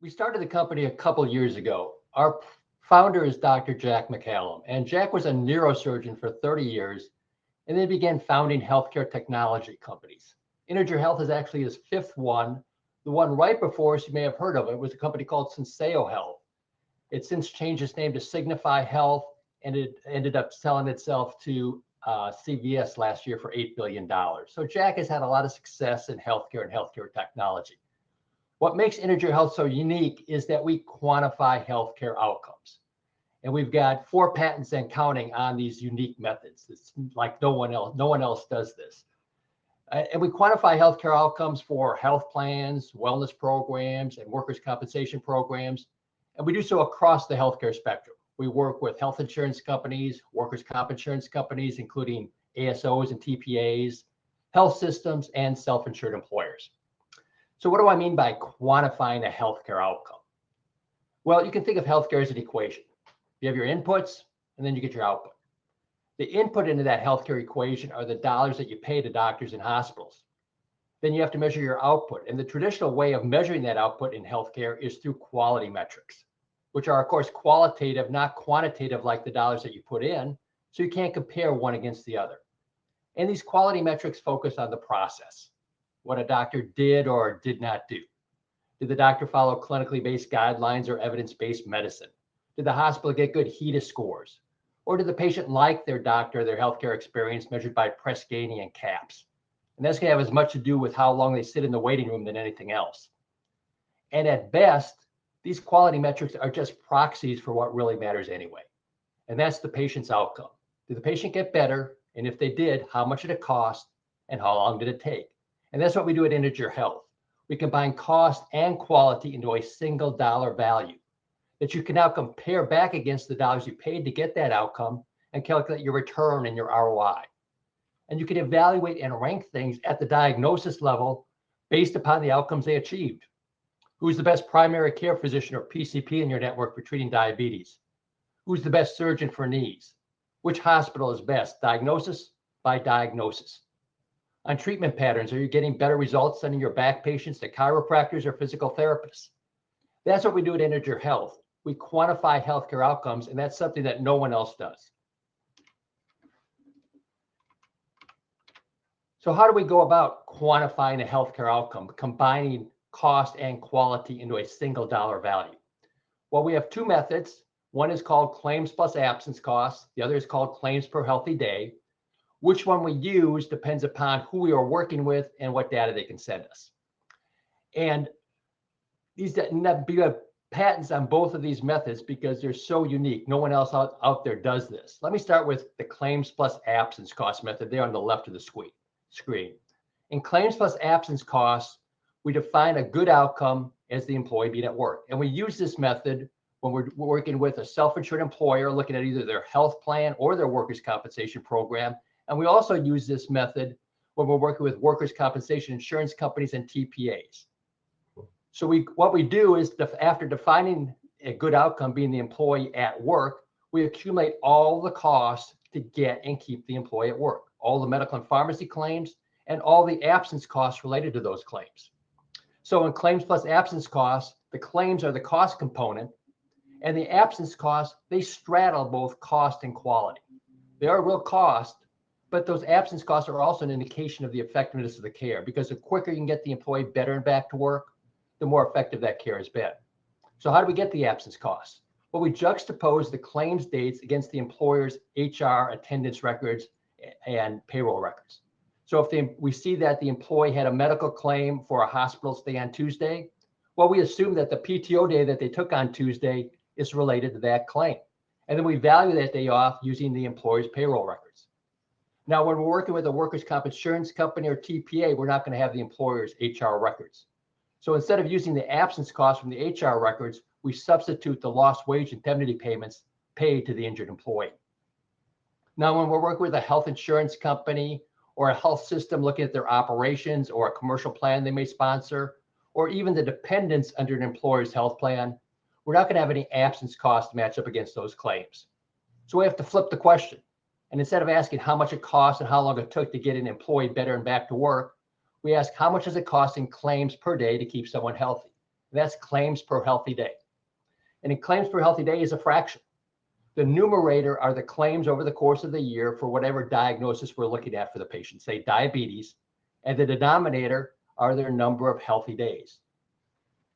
We started the company a couple years ago. Our founder is Dr. Jack McCallum, and Jack was a neurosurgeon for 30 years and then began founding healthcare technology companies. IntegerHealth is actually his fifth one. The one right before us, you may have heard of it, was a company called SenseiHealth. It's since changed its name to Signify Health, and it ended up selling itself to CVS last year for $8 billion. So Jack has had a lot of success in healthcare and healthcare technology. What makes IntegerHealth so unique is that we quantify healthcare outcomes. And we've got 4 patents and counting on these unique methods. It's like no one else does this. And we quantify healthcare outcomes for health plans, wellness programs, and workers' compensation programs. And we do so across the healthcare spectrum. We work with health insurance companies, workers' comp insurance companies, including ASOs and TPAs, health systems, and self-insured employers. So what do I mean by quantifying a healthcare outcome? Well, you can think of healthcare as an equation. You have your inputs, and then you get your output. The input into that healthcare equation are the dollars that you pay to doctors and hospitals. Then you have to measure your output. And the traditional way of measuring that output in healthcare is through quality metrics, which are, of course, qualitative, not quantitative like the dollars that you put in. So you can't compare one against the other. And these quality metrics focus on the process, what a doctor did or did not do. Did the doctor follow clinically based guidelines or evidence-based medicine? Did the hospital get good HEDIS scores? Or did the patient like their doctor, their healthcare experience measured by Press Ganey and CAPS? And that's going to have as much to do with how long they sit in the waiting room than anything else. And at best, these quality metrics are just proxies for what really matters anyway. And that's the patient's outcome. Did the patient get better? And if they did, how much did it cost? And how long did it take? And that's what we do at IntegerHealth. We combine cost and quality into a single dollar value that you can now compare back against the dollars you paid to get that outcome and calculate your return and your ROI. And you can evaluate and rank things at the diagnosis level based upon the outcomes they achieved. Who's the best primary care physician or PCP in your network for treating diabetes? Who's the best surgeon for knees? Which hospital is best? Diagnosis by diagnosis. On treatment patterns, are you getting better results sending your back patients to chiropractors or physical therapists? That's what we do at IntegerHealth. We quantify healthcare outcomes, and that's something that no one else does. So how do we go about quantifying a healthcare outcome, combining cost and quality into a single dollar value? Well, we have 2 methods. One is called claims plus absence costs. The other is called claims per healthy day. Which one we use depends upon who we are working with and what data they can send us. And these have patents on both of these methods because they're so unique. No one else out there does this. Let me start with the claims plus absence cost method there on the left of the screen. In claims plus absence costs, we define a good outcome as the employee being at work. And we use this method when we're working with a self-insured employer, looking at either their health plan or their workers' compensation program. And we also use this method when we're working with workers' compensation insurance companies and TPAs. So what we do is after defining a good outcome being the employee at work, we accumulate all the costs to get and keep the employee at work, all the medical and pharmacy claims, and all the absence costs related to those claims. So in claims plus absence costs, the claims are the cost component, and the absence costs, they straddle both cost and quality. They are real cost, but those absence costs are also an indication of the effectiveness of the care, because the quicker you can get the employee better and back to work, the more effective that care has been. So how do we get the absence costs? Well, we juxtapose the claims dates against the employer's HR attendance records and payroll records. So if we see that the employee had a medical claim for a hospital stay on Tuesday, well, we assume that the PTO day that they took on Tuesday is related to that claim. And then we value that day off using the employer's payroll records. Now, when we're working with a workers' comp insurance company or TPA, we're not going to have the employer's HR records. So instead of using the absence costs from the HR records, we substitute the lost wage indemnity payments paid to the injured employee. Now, when we're working with a health insurance company or a health system looking at their operations or a commercial plan they may sponsor, or even the dependents under an employer's health plan, we're not going to have any absence costs to match up against those claims. So we have to flip the question. And instead of asking how much it costs and how long it took to get an employee better and back to work, we ask how much does it cost in claims per day to keep someone healthy? That's claims per healthy day. And in claims per healthy day is a fraction. The numerator are the claims over the course of the year for whatever diagnosis we're looking at for the patient, say diabetes, and the denominator are their number of healthy days.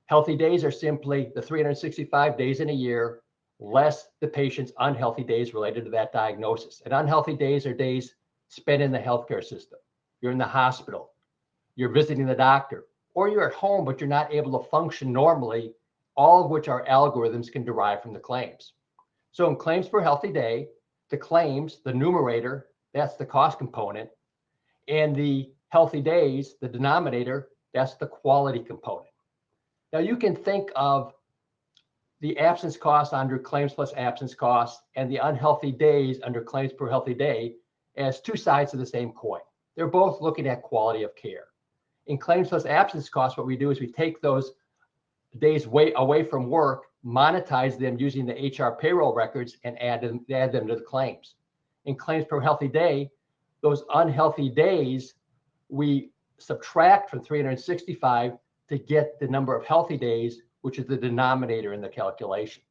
Healthy days are simply the 365 days in a year, less the patient's unhealthy days related to that diagnosis. And unhealthy days are days spent in the healthcare system. You're in the hospital, you're visiting the doctor, or you're at home, but you're not able to function normally, all of which our algorithms can derive from the claims. So in claims per healthy day, the claims, the numerator, that's the cost component, and the healthy days, the denominator, that's the quality component. Now you can think of the absence cost under claims plus absence cost and the unhealthy days under claims per healthy day as two sides of the same coin. They're both looking at quality of care. In claims plus absence cost, what we do is we take those days away from work, monetize them using the HR payroll records, and add them to the claims. In claims per healthy day, those unhealthy days we subtract from 365 to get the number of healthy days, which is the denominator in the calculation.